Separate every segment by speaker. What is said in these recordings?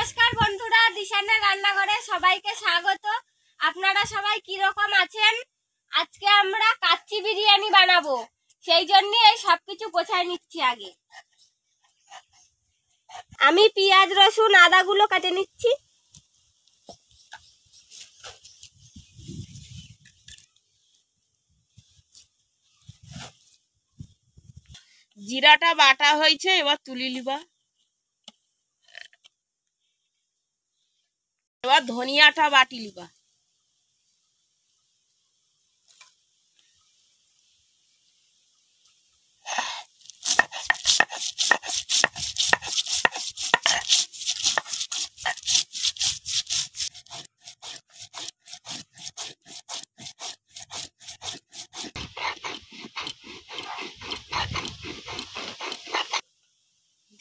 Speaker 1: নমস্কার বন্ধুরা, দিশানের রান্নাঘরে সবাইকে স্বাগত। আপনারা সবাই কি রকম আছেন? আজকে আমরা কাচ্চি বিরিয়ানি বানাবো, সেই জন্য এই সবকিছু গোছায় নিচ্ছি। আগে আমি পেঁয়াজ রসুন আদাগুলো কেটে নিচ্ছি।
Speaker 2: জিরাটা বাটা হয়েছে, এবার তুলি লিবা। এবার ধনিয়াটা বাটি লিবা।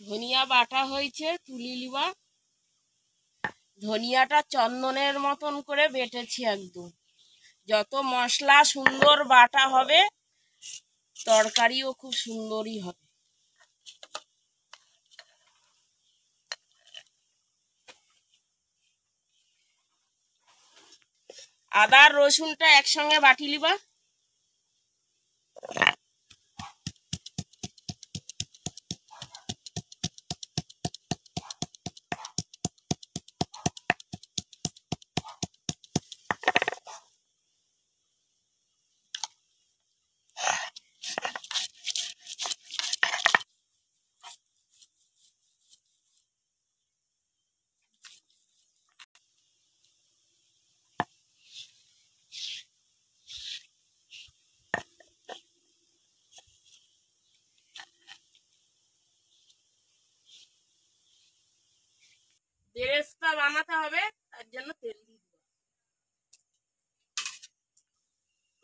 Speaker 2: ধনিয়া বাটা হয়েছে, তুলি লিবা। ধনিয়াটা চন্দনের মতন করে বেটেছি একদম। যত মশলা সুন্দর বাটা হবে, তরকারিও খুব সুন্দরই হবে। আদা আর রসুনটা একসঙ্গে বাটি লিবা। বেরেস্তা বানাতে হবে, তার জন্য তেল দিয়ে দিব।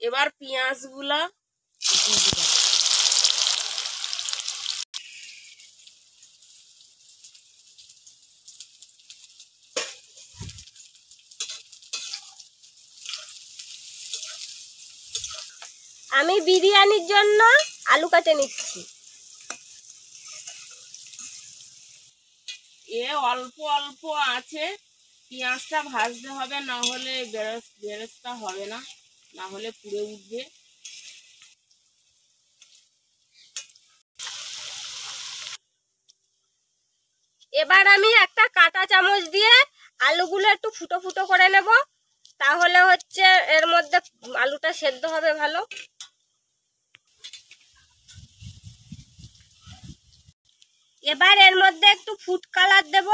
Speaker 2: এবার পেঁয়াজ গুলা দিয়ে দিব।
Speaker 1: আমি বিরিয়ানির জন্য আলু কেটে নিচ্ছি।
Speaker 2: এ অল্প অল্প আছে, পেঁয়াজটা ভাজতে হবে, না হলে বেরেস্তা হবে না, না হলে পুড়ে উঠবে।
Speaker 1: এবার আমি একটা কাঁটা চামচ দিয়ে আলুগুলো একটু ফুটো ফুটো করে নেব, তাহলে হচ্ছে এর মধ্যে আলুটা সেদ্ধ হবে ভালো। এবার এর মধ্যে একটু ফুড কালার দেব,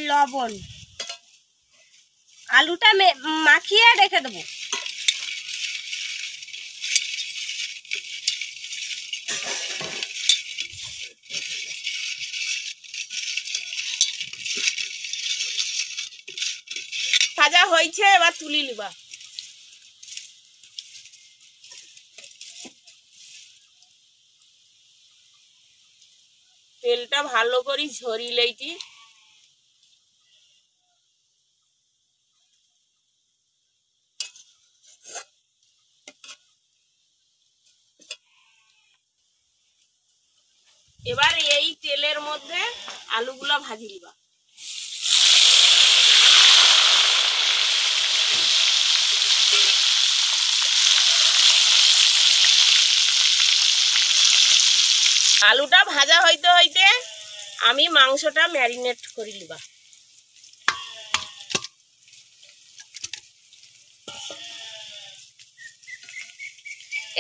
Speaker 1: লবণ, আলুটা মাখিয়ে রেখে দেবো।
Speaker 2: ভাজা হয়েছে, এবার তুলি লিবা। তেলটা ভালো করে ঝরিলেইটি এবার এই তেলের মধ্যে আলুগুলা ভাজি লিবা। আলুটা ভাজা হইতে হইতে আমি মাংসটা ম্যারিনেট করে লিবা।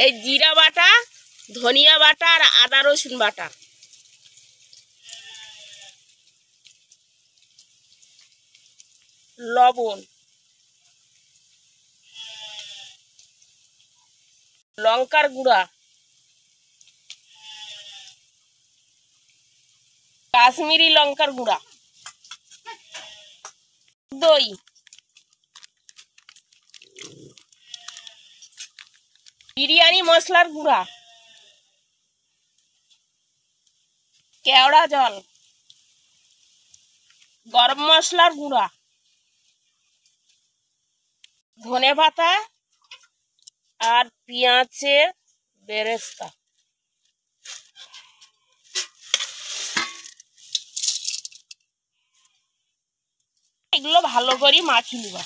Speaker 2: এই জিরা বাটা, ধনিয়া বাটা আর আদা রসুন বাটা, লবণ, লঙ্কার গুঁড়া, কাশ্মীরি লঙ্কার গুঁড়া, দই, বিরিয়ানি মশলার গুঁড়া, কেওড়া জল, গরম মশলার গুঁড়া, ধনে পাতা আর পেঁয়াজের বেরেস্তা। এগুলো ভালো করে মাখিয়ে নিবা।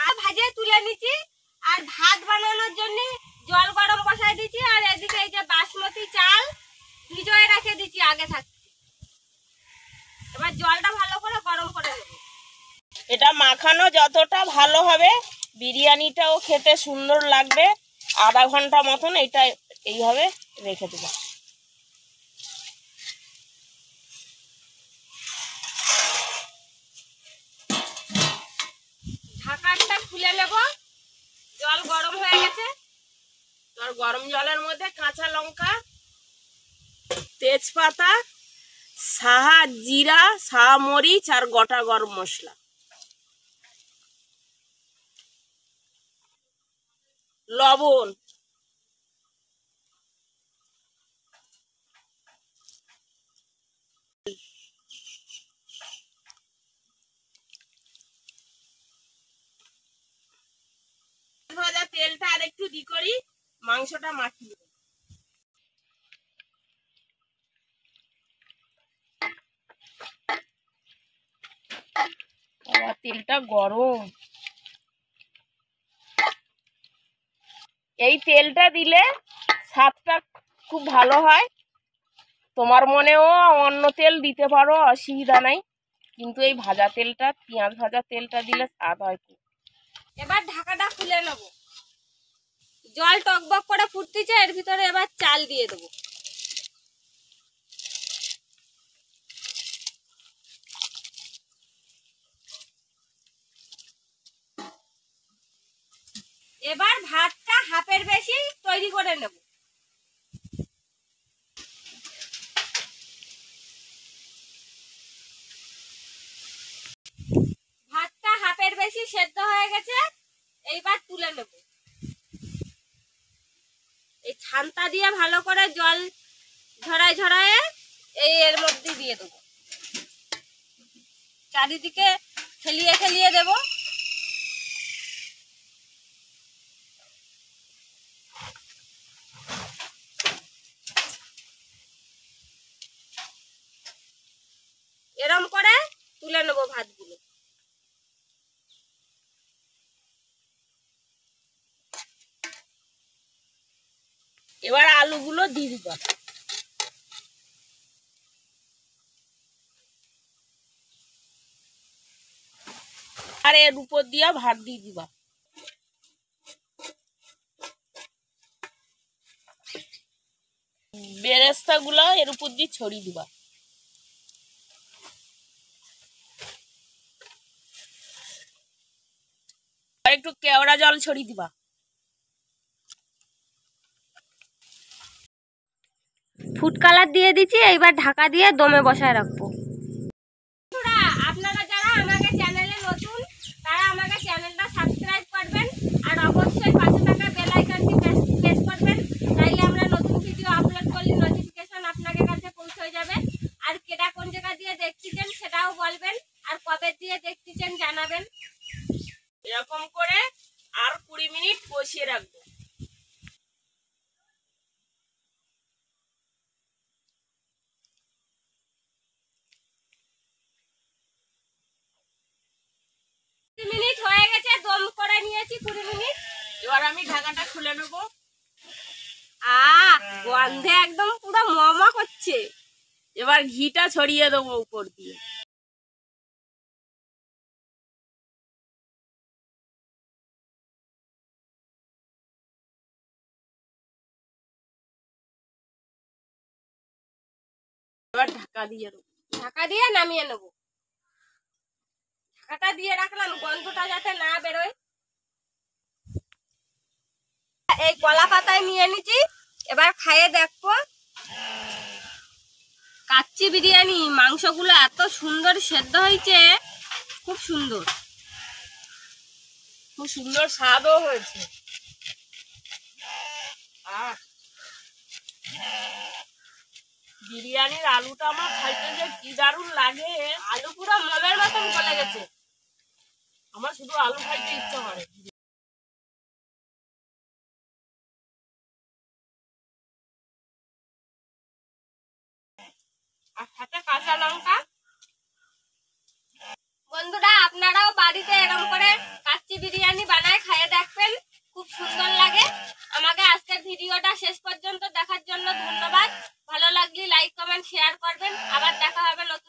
Speaker 1: আর ভাজে তুলে নিচ্ছি, আর ভাত বানানোর জন্য জল গরম বসাই দিচ্ছি। আর এদিকে এই যে বাসমতি চাল ভিজিয়ে রেখে দিচ্ছি আগে থাকতে। এবার জলটা ভালো করে গরম করে নেব।
Speaker 2: এটা মাখানো যতটা ভালো হবে বিরিয়ানিটাও খেতে সুন্দর লাগবে। আধা ঘন্টা মতন এটা এইভাবে রেখে দেবো।
Speaker 1: ঢাকাটা খুলে নেব। জল গরম হয়ে গেছে।
Speaker 2: আর গরম জলের মধ্যে কাঁচা লঙ্কা, তেজপাতা, সাহা জিরা, সাহা মরিচ আর গোটা গরম মশলা, লবণ, ভাজা তেলটা আর একটু দি করি মাংসটা মাখিয়ে দেব। তেলটা গরম। এই তেলটা দিলে স্বাদটা খুব ভালো হয়। তোমার মনেও অন্য তেল দিতে পারো, অসুবিধা নাই, কিন্তু এই ভাজা তেলটা, পেঁয়াজ ভাজা তেলটা দিলে স্বাদ হয় খুব।
Speaker 1: এবার ঢাকাটা খুলে নেব। জল টকবক করে ফুটতেছে, এর ভিতরে এবার চাল দিয়ে দেবো। এবার ভাতটা হাফের বেশি তৈরি করে নেব। ভাতটা হাফের বেশি সেদ্ধ হয়ে গেছে, এইবার তুলে নেব। এই ছানটা দিয়ে ভালো করে জল ঝরায় ঝরায় এর মধ্যে দিয়ে দেবো। চারিদিকে খেলিয়ে খেলিয়ে দেব। এরম করে তুলে নেব ভাতগুলো।
Speaker 2: এবার আলুগুলো দিয়ে দিবা। আর এর উপর দিয়া ভাত দিয়ে দিবা। বেরেস্তা গুলো এর উপর দিয়ে ছড়িয়ে দিবা। আর একটু কেওড়া জল ছড়িয়ে দিবা।
Speaker 1: ফুড কালার দিয়ে দিচ্ছি, এইবার ঢাকা দিয়ে দমে বসায় রাখবো। আপনারা যারা আমাকে চ্যানেলে নতুন তারা আমাকে চ্যানেলটা সাবস্ক্রাইব করবেন, আর অবশ্যই পাশে থাকা বেল আইকনটি প্রেস করবেন, তাইলে আমরা নতুন ভিডিও আপলোড করলে নোটিফিকেশন আপনাদের কাছে পৌঁছে যাবে। আর কেটা কোন জায়গা দিয়ে দেখতেছেন সেটাও বলবেন, আর কবে দিয়ে দেখতেছেন জানাবেন।
Speaker 2: এরকম করে আর 20 মিনিট বসিয়ে রাখবো।
Speaker 1: মিনিট হয়ে গেছে, দম করে নিয়েছি 20 মিনিট।
Speaker 2: এবার আমি ঢাকাটা খুলে নেবো।
Speaker 1: গন্ধে একদম পুরো মমা করছে।
Speaker 2: এবার ঘিটা ছড়িয়ে দেবো উপর দিয়ে। এবার ঢাকা দিয়ে দেবো।
Speaker 1: ঢাকা দিয়ে নামিয়ে নেব। ঢাকাটা দিয়ে রাখলাম গন্ধটা যাতে না বেরোয়। এই কলা পাতায় নিয়ে নিচ্ছি, এবার খাইয়ে দেখবো। কাচ্চি বিরিয়ানি, মাংসগুলো এত সুন্দর সেদ্ধ হয়েছে, খুব সুন্দর,
Speaker 2: খুব সুন্দর স্বাদও হয়েছে। বিরিয়ানির আলুটা আমার খাইতে যে কি দারুণ লাগে।
Speaker 1: আলু পুরো মলের মতন গলে গেছে।
Speaker 2: আমার শুধু আলু খাইতে ইচ্ছা করে। আর সাথে কাঁচা লঙ্কা।
Speaker 1: বন্ধুরা আপনারাও বাড়িতে এরকম করে কাচ্চি বিরিয়ানি বানায় খেয়ে দেখবেন, খুব সুন্দর লাগে। আমাকে আজকের ভিডিওটা শেষ পর্যন্ত দেখার জন্য ধন্যবাদ। ভালো লাগলে লাইক কমেন্ট শেয়ার করবেন। আবার দেখা হবে নতুন